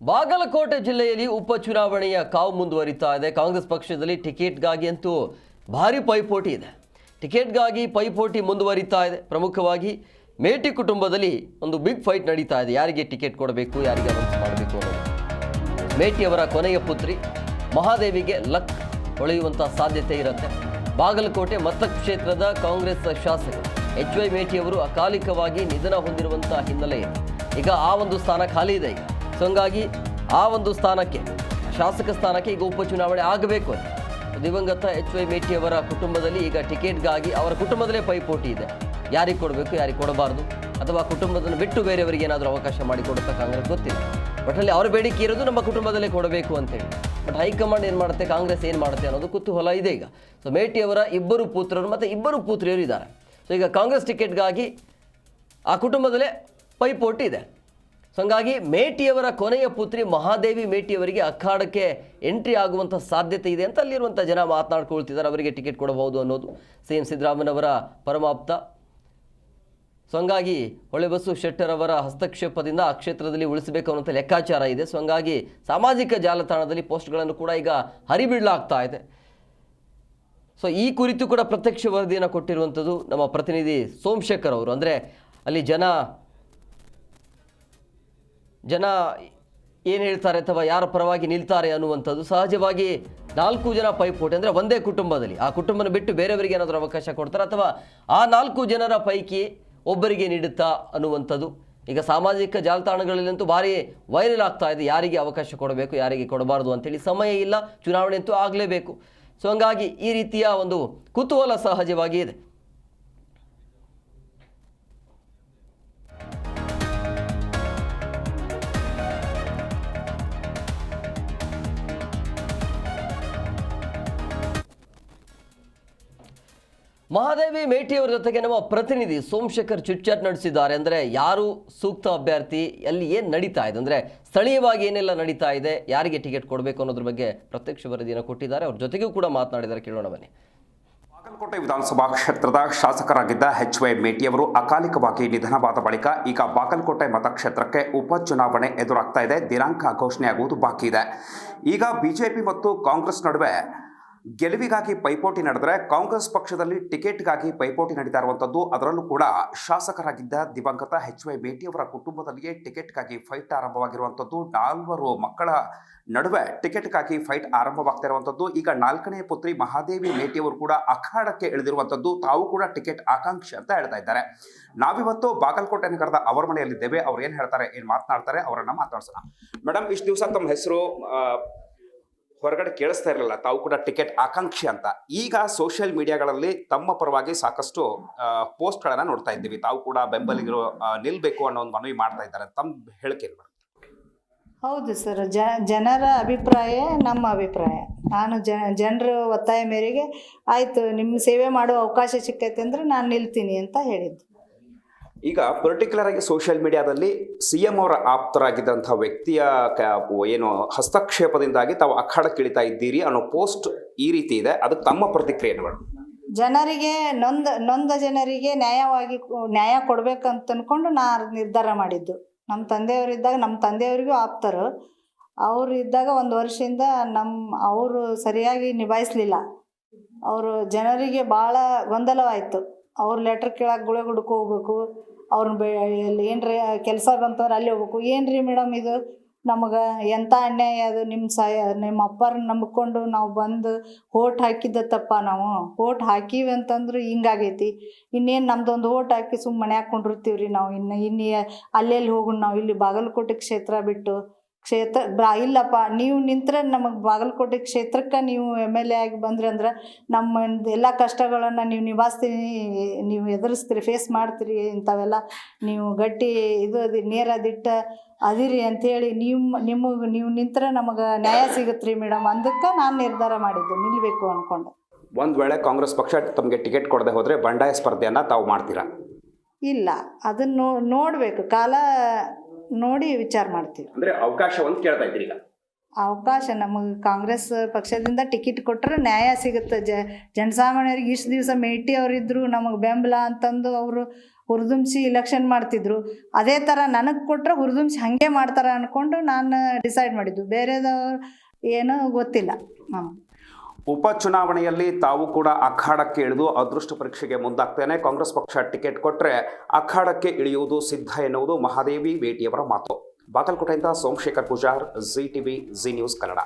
ಬಾಗಲಕೋಟೆ ಜಿಲ್ಲೆಯಲ್ಲಿ ಉಪಚುನಾವಣೆಯ ಕಾವು ಮುಂದುವರಿತಾ ಇದೆ. ಕಾಂಗ್ರೆಸ್ ಪಕ್ಷದಲ್ಲಿ ಟಿಕೆಟ್ಗಾಗಿ ಅಂತೂ ಭಾರಿ ಪೈಪೋಟಿ ಇದೆ. ಟಿಕೆಟ್ಗಾಗಿ ಪೈಪೋಟಿ ಮುಂದುವರಿತಾ ಇದೆ. ಪ್ರಮುಖವಾಗಿ ಮೇಟಿ ಕುಟುಂಬದಲ್ಲಿ ಒಂದು ಬಿಗ್ ಫೈಟ್ ನಡೀತಾ ಇದೆ. ಯಾರಿಗೆ ಟಿಕೆಟ್ ಕೊಡಬೇಕು, ಯಾರಿಗೆ ಅನೌನ್ಸ್ ಮಾಡಬೇಕು ಅನ್ನೋದು. ಮೇಟಿಯವರ ಕೊನೆಯ ಪುತ್ರಿ ಮಹಾದೇವಿಗೆ ಲಕ್ ಹೊಳೆಯುವಂಥ ಸಾಧ್ಯತೆ ಇರುತ್ತೆ. ಬಾಗಲಕೋಟೆ ಮತಕ್ಷೇತ್ರದ ಕಾಂಗ್ರೆಸ್ ಶಾಸಕ HY ಮೇಟಿಯವರು ಅಕಾಲಿಕವಾಗಿ ನಿಧನ ಹೊಂದಿರುವಂಥ ಹಿನ್ನೆಲೆ ಇದೆ. ಈಗ ಆ ಒಂದು ಸ್ಥಾನ ಖಾಲಿ ಇದೆ. ಈಗ ಸೊ ಹಂಗಾಗಿ ಆ ಒಂದು ಸ್ಥಾನಕ್ಕೆ, ಶಾಸಕ ಸ್ಥಾನಕ್ಕೆ ಈಗ ಉಪಚುನಾವಣೆ ಆಗಬೇಕು ಅಂತ ದಿವಂಗತ HY ಮೇಟಿಯವರ ಕುಟುಂಬದಲ್ಲಿ ಈಗ ಟಿಕೆಟ್ಗಾಗಿ ಅವರ ಕುಟುಂಬದಲ್ಲೇ ಪೈಪೋಟಿ ಇದೆ. ಯಾರಿಗೆ ಕೊಡಬೇಕು, ಯಾರಿಗೆ ಕೊಡಬಾರ್ದು, ಅಥವಾ ಕುಟುಂಬದನ್ನು ಬಿಟ್ಟು ಬೇರೆಯವರಿಗೆ ಏನಾದರೂ ಅವಕಾಶ ಮಾಡಿಕೊಡುತ್ತಾ ಕಾಂಗ್ರೆಸ್ ಗೊತ್ತಿಲ್ಲ. ಬಟ್ ಅಲ್ಲಿ ಅವರ ಬೇಡಿಕೆ ಇರೋದು ನಮ್ಮ ಕುಟುಂಬದಲ್ಲೇ ಕೊಡಬೇಕು ಅಂತೇಳಿ. ಬಟ್ ಹೈಕಮಾಂಡ್ ಏನು ಮಾಡುತ್ತೆ, ಕಾಂಗ್ರೆಸ್ ಏನು ಮಾಡುತ್ತೆ ಅನ್ನೋದು ಕುತೂಹಲ ಇದೆ ಈಗ. ಸೊ ಮೇಟಿಯವರ ಇಬ್ಬರು ಪುತ್ರರು ಮತ್ತು ಇಬ್ಬರು ಪುತ್ರಿಯರು ಇದ್ದಾರೆ. ಸೊ ಈಗ ಕಾಂಗ್ರೆಸ್ ಟಿಕೆಟ್ಗಾಗಿ ಆ ಕುಟುಂಬದಲ್ಲೇ ಪೈಪೋಟಿ ಇದೆ. ಸೊ ಹಂಗಾಗಿ ಮೇಟಿಯವರ ಕೊನೆಯ ಪುತ್ರಿ ಮಹಾದೇವಿ ಮೇಟಿಯವರಿಗೆ ಅಖಾಡಕ್ಕೆ ಎಂಟ್ರಿ ಆಗುವಂಥ ಸಾಧ್ಯತೆ ಇದೆ ಅಂತ ಅಲ್ಲಿರುವಂಥ ಜನ ಮಾತನಾಡ್ಕೊಳ್ತಿದ್ದಾರೆ. ಅವರಿಗೆ ಟಿಕೆಟ್ ಕೊಡಬಹುದು ಅನ್ನೋದು CM ಸಿದ್ದರಾಮಯ್ಯನವರ ಪರಮಾಪ್ತ. ಸೊ ಹಂಗಾಗಿ ಹೊಳೆಬಸು ಶೆಟ್ಟರ್ ಅವರ ಹಸ್ತಕ್ಷೇಪದಿಂದ ಆ ಕ್ಷೇತ್ರದಲ್ಲಿ ಉಳಿಸಬೇಕು ಅನ್ನೋಂಥ ಲೆಕ್ಕಾಚಾರ ಇದೆ. ಸೊ ಹಂಗಾಗಿ ಸಾಮಾಜಿಕ ಜಾಲತಾಣದಲ್ಲಿ ಪೋಸ್ಟ್ಗಳನ್ನು ಕೂಡ ಈಗ ಹರಿಬಿಡಲಾಗ್ತಾ ಇದೆ. ಸೊ ಈ ಕುರಿತು ಕೂಡ ಪ್ರತ್ಯಕ್ಷ ವರದಿಯನ್ನು ಕೊಟ್ಟಿರುವಂಥದ್ದು ನಮ್ಮ ಪ್ರತಿನಿಧಿ ಸೋಮಶೇಖರ್ ಅವರು. ಅಂದರೆ ಅಲ್ಲಿ ಜನ ಏನು ಹೇಳ್ತಾರೆ ಅಥವಾ ಯಾರ ಪರವಾಗಿ ನಿಲ್ತಾರೆ ಅನ್ನುವಂಥದ್ದು. ಸಹಜವಾಗಿ 4 ಜನ ಪೈಪೋಟಿ ಅಂದರೆ ಒಂದೇ ಕುಟುಂಬದಲ್ಲಿ, ಆ ಕುಟುಂಬನ ಬಿಟ್ಟು ಬೇರೆಯವರಿಗೆ ಏನಾದರೂ ಅವಕಾಶ ಕೊಡ್ತಾರೆ ಅಥವಾ ಆ 4 ಜನರ ಪೈಕಿ ಒಬ್ಬರಿಗೆ ನೀಡುತ್ತಾ ಅನ್ನುವಂಥದ್ದು ಈಗ ಸಾಮಾಜಿಕ ಜಾಲತಾಣಗಳಲ್ಲಂತೂ ಭಾರಿ ವೈರಲ್ ಆಗ್ತಾ ಇದೆ. ಯಾರಿಗೆ ಅವಕಾಶ ಕೊಡಬೇಕು, ಯಾರಿಗೆ ಕೊಡಬಾರ್ದು ಅಂತೇಳಿ. ಸಮಯ ಇಲ್ಲ, ಚುನಾವಣೆ ಅಂತೂ ಆಗಲೇಬೇಕು. ಸೊ ಹಂಗಾಗಿ ಈ ರೀತಿಯ ಒಂದು ಕುತೂಹಲ ಸಹಜವಾಗಿ ಇದೆ. ಮಹಾದೇವಿ ಮೇಟಿಯವರ ಜೊತೆಗೆ ನಮ್ಮ ಪ್ರತಿನಿಧಿ ಸೋಮಶೇಖರ್ ಚಿಟ್ಚಾಟ್ ನಡೆಸಿದ್ದಾರೆ. ಅಂದರೆ ಯಾರು ಸೂಕ್ತ ಅಭ್ಯರ್ಥಿ, ಅಲ್ಲಿ ಏನು ನಡೀತಾ ಇದೆ, ಅಂದರೆ ಸ್ಥಳೀಯವಾಗಿ ಏನೆಲ್ಲ ನಡೀತಾ ಇದೆ, ಯಾರಿಗೆ ಟಿಕೆಟ್ ಕೊಡಬೇಕು ಅನ್ನೋದ್ರ ಬಗ್ಗೆ ಪ್ರತ್ಯಕ್ಷ ವರದಿಯನ್ನು ಕೊಟ್ಟಿದ್ದಾರೆ. ಅವ್ರ ಜೊತೆಗೂ ಕೂಡ ಮಾತನಾಡಿದ್ದಾರೆ, ಕೇಳೋಣ ಬನ್ನಿ. ಬಾಗಲಕೋಟೆ ವಿಧಾನಸಭಾ ಕ್ಷೇತ್ರದ ಶಾಸಕರಾಗಿದ್ದ HY ಮೇಟಿಯವರು ಅಕಾಲಿಕವಾಗಿ ನಿಧನವಾದ ಬಳಿಕ ಈಗ ಬಾಗಲಕೋಟೆ ಮತಕ್ಷೇತ್ರಕ್ಕೆ ಉಪಚುನಾವಣೆ ಎದುರಾಗ್ತಾ ಇದೆ. ದಿನಾಂಕ ಘೋಷಣೆಯಾಗುವುದು ಬಾಕಿ ಇದೆ. ಈಗ ಬಿಜೆಪಿ ಮತ್ತು ಕಾಂಗ್ರೆಸ್ ನಡುವೆ ಗೆಲುವಿಗಾಗಿ ಪೈಪೋಟಿ ನಡೆದರೆ ಕಾಂಗ್ರೆಸ್ ಪಕ್ಷದಲ್ಲಿ ಟಿಕೆಟ್ಗಾಗಿ ಪೈಪೋಟಿ ನಡೀತಾ ಇರುವಂಥದ್ದು. ಅದರಲ್ಲೂ ಕೂಡ ಶಾಸಕರಾಗಿದ್ದ ದಿವಂಗತ HY ಮೇಟಿಯವರ ಕುಟುಂಬದಲ್ಲಿಯೇ ಟಿಕೆಟ್ಗಾಗಿ ಫೈಟ್ ಆರಂಭವಾಗಿರುವಂಥದ್ದು. 4 ಮಕ್ಕಳ ನಡುವೆ ಟಿಕೆಟ್ಗಾಗಿ ಫೈಟ್ ಆರಂಭವಾಗ್ತಾ ಇರುವಂಥದ್ದು. ಈಗ 4ನೇ ಪುತ್ರಿ ಮಹಾದೇವಿ ಮೇಟಿಯವರು ಕೂಡ ಅಖಾಡಕ್ಕೆ ಇಳಿದಿರುವಂಥದ್ದು. ತಾವು ಕೂಡ ಟಿಕೆಟ್ ಆಕಾಂಕ್ಷಿ ಅಂತ ಹೇಳ್ತಾ ಇದ್ದಾರೆ. ನಾವಿವತ್ತು ಬಾಗಲಕೋಟೆ ನಗರದ ಅವರ ಮನೆಯಲ್ಲಿದ್ದೇವೆ. ಅವ್ರು ಏನು ಹೇಳ್ತಾರೆ, ಏನು ಮಾತನಾಡ್ತಾರೆ, ಅವರನ್ನ ಮಾತಾಡ್ಸೋಣ. ಮೇಡಮ್, ಇಷ್ಟು ದಿವಸ ತಮ್ಮ ಹೆಸರು ಹೊರಗಡೆ ಕೇಳಿಸ್ತಾ ಇರಲಿಲ್ಲ, ತಾವು ಕೂಡ ಟಿಕೆಟ್ ಆಕಾಂಕ್ಷಿ ಅಂತ. ಈಗ ಸೋಷಿಯಲ್ ಮೀಡಿಯಾಗಳಲ್ಲಿ ತಮ್ಮ ಪರವಾಗಿ ಸಾಕಷ್ಟು ಪೋಸ್ಟ್ಗಳನ್ನು ನೋಡ್ತಾ ಇದ್ದೀವಿ. ತಾವು ಕೂಡ ಬೆಂಬಲಿಗರು ನಿಲ್ಬೇಕು ಅನ್ನೋ ಒಂದು ಮನವಿ ಮಾಡ್ತಾ ಇದ್ದಾರೆ. ತಮ್ಮ ಹೇಳಿಕೆ ಏನು? ಹೌದು ಸರ್, ಜನರ ಅಭಿಪ್ರಾಯ ನಮ್ಮ ಅಭಿಪ್ರಾಯ. ನಾನು ಜನರ ಒತ್ತಾಯ ಮೇರೆಗೆ ಆಯಿತು, ನಿಮ್ಮ ಸೇವೆ ಮಾಡುವ ಅವಕಾಶ ಸಿಕ್ಕೈತೆ ಅಂದರೆ ನಾನು ನಿಲ್ತೀನಿ ಅಂತ ಹೇಳಿದ್ದು. ಈಗ ಪರ್ಟಿಕ್ಯುಲರ್ ಆಗಿ ಸೋಷಿಯಲ್ ಮೀಡಿಯಾದಲ್ಲಿ CM ಅವರ ಆಪ್ತರಾಗಿದ್ದಂಥ ವ್ಯಕ್ತಿಯ ಏನು ಹಸ್ತಕ್ಷೇಪದಿಂದಾಗಿ ತಾವು ಅಖಾಡಕ್ಕೆ ಇಳಿತಾ ಇದ್ದೀರಿ ಅನ್ನೋ ಪೋಸ್ಟ್ ಈ ರೀತಿ ಇದೆ. ಅದಕ್ಕೆ ತಮ್ಮ ಪ್ರತಿಕ್ರಿಯೆ? ಜನರಿಗೆ ನೊಂದ ಜನರಿಗೆ ನ್ಯಾಯ ಕೊಡ್ಬೇಕಂತ ಅಂದ್ಕೊಂಡು ನಾನು ನಿರ್ಧಾರ ಮಾಡಿದ್ದು. ನಮ್ಮ ತಂದೆಯವರಿದ್ದಾಗ, ನಮ್ಮ ತಂದೆಯವರಿಗೂ ಆಪ್ತರು ಅವರು ಇದ್ದಾಗ 1 ವರ್ಷದಿಂದ ಅವರು ಸರಿಯಾಗಿ ನಿಭಾಯಿಸಲಿಲ್ಲ. ಅವರು ಜನರಿಗೆ ಭಾಳ ಗೊಂದಲವಾಯಿತು. ಅವ್ರು ಲೆಟ್ರ್ ಕೇಳಕ್ಕೆ ಗುಳೆಗುಡಕ್ಕೆ ಹೋಗ್ಬೇಕು, ಅವ್ರನ್ನ ಏನ್ರಿ ಕೆಲಸ ಬಂತಂದ್ರೆ ಅಲ್ಲಿ ಹೋಗ್ಬೇಕು. ಏನ್ರಿ ಮೇಡಮ್ ಇದು ನಮಗೆ ಎಂಥ ಅನ್ಯಾಯ ಅದು, ನಿಮ್ಮ ಅಪ್ಪರನ್ನ ನಂಬಿಕೊಂಡು ನಾವು ಬಂದು ಓಟ್ ಹಾಕಿದ್ದ ತಪ್ಪ. ನಾವು ಓಟ್ ಹಾಕೀವಿ ಅಂತಂದ್ರೆ ಹಿಂಗಾಗೈತಿ. ಇನ್ನೇನು ನಮ್ದೊಂದು ಓಟ್ ಹಾಕಿ ಸುಮ್ಮನೆ ಮನೆ ಹಾಕ್ಕೊಂಡಿರ್ತೀವಿ ರೀ ನಾವು. ಇನ್ನು ಅಲ್ಲೆಲ್ಲಿ ಹೋಗೋಣ ನಾವು, ಇಲ್ಲಿ ಬಾಗಲಕೋಟೆ ಕ್ಷೇತ್ರ ಬಿಟ್ಟು ಇಲ್ಲಪ್ಪ, ನೀವು ನಿಂತ್ರೆ ನಮಗೆ ಬಾಗಲಕೋಟೆ ಕ್ಷೇತ್ರಕ್ಕೆ ನೀವು MLA ಆಗಿ ಬಂದ್ರಿ ಅಂದ್ರೆ ನಮ್ಮ ಎಲ್ಲ ಕಷ್ಟಗಳನ್ನು ನೀವು ನಿಭಾಯಿಸ್ತೀನಿ, ನೀವು ಎದುರಿಸ್ತೀರಿ, ಫೇಸ್ ಮಾಡ್ತೀರಿ, ಇಂಥವೆಲ್ಲ ನೀವು ಗಟ್ಟಿ ನೇರ ದಿಟ್ಟ ಅದಿರಿ ಅಂಥೇಳಿ ನೀವು ನಿಂತ್ರೆ ನಮಗೆ ನ್ಯಾಯ ಸಿಗುತ್ತೆ ರೀ ಮೇಡಮ್. ಅದಕ್ಕೆ ನಾನು ನಿರ್ಧಾರ ಮಾಡಿದ್ದು ನಿಲ್ಲಬೇಕು ಅಂದ್ಕೊಂಡು. ಒಂದು ವೇಳೆ ಕಾಂಗ್ರೆಸ್ ಪಕ್ಷ ತಮಗೆ ಟಿಕೆಟ್ ಕೊಡದೆ ಹೋದರೆ ಬಂಡಾಯ ಸ್ಪರ್ಧೆಯನ್ನು ತಾವು ಮಾಡ್ತೀರಾ? ಇಲ್ಲ, ಅದನ್ನು ನೋಡಬೇಕು, ಕಾಲ ನೋಡಿ ವಿಚಾರ ಮಾಡ್ತೀವಿ. ಅಂದರೆ ಅವಕಾಶ ಒಂದು ಕೇಳ್ತಾ ಇದ್ದೀರಿ? ಅವಕಾಶ ನಮಗೆ ಕಾಂಗ್ರೆಸ್ ಪಕ್ಷದಿಂದ ಟಿಕೆಟ್ ಕೊಟ್ಟರೆ ನ್ಯಾಯ ಸಿಗುತ್ತೆ. ಜನಸಾಮಾನ್ಯರಿಗೆ ಇಷ್ಟು ದಿವಸ ಮೇಟಿ ಅವರಿದ್ದರು ನಮಗೆ ಬೆಂಬಲ ಅಂತಂದು ಅವರು ಹುರಿದುಂಬಿಸಿ ಇಲೆಕ್ಷನ್ ಮಾಡ್ತಿದ್ರು. ಅದೇ ಥರ ನನಗೆ ಕೊಟ್ಟರೆ ಹುರಿದುಂಬಿಸಿ ಹಾಗೆ ಮಾಡ್ತಾರೆ ಅಂದ್ಕೊಂಡು ನಾನು ಡಿಸೈಡ್ ಮಾಡಿದ್ದು. ಬೇರೆದವ್ರು ಏನೂ ಗೊತ್ತಿಲ್ಲ ನಮ್ಗೆ. ಉಪಚುನಾವಣೆಯಲ್ಲಿ ತಾವು ಕೂಡ ಅಖಾಡಕ್ಕೆ ಇಳಿದು ಅದೃಷ್ಟ ಪರೀಕ್ಷೆಗೆ ಮುಂದಾಗ್ತೇನೆ, ಕಾಂಗ್ರೆಸ್ ಪಕ್ಷ ಟಿಕೆಟ್ ಕೊಟ್ಟರೆ ಅಖಾಡಕ್ಕೆ ಇಳಿಯುವುದು ಸಿದ್ಧ ಎನ್ನುವುದು ಮಹಾದೇವಿ ಮೇಟಿಯವರ ಮಾತು. ಬಾಗಲಕೋಟೆಯಿಂದ Somashekar Pujar, ZTV, Zee news Kannada.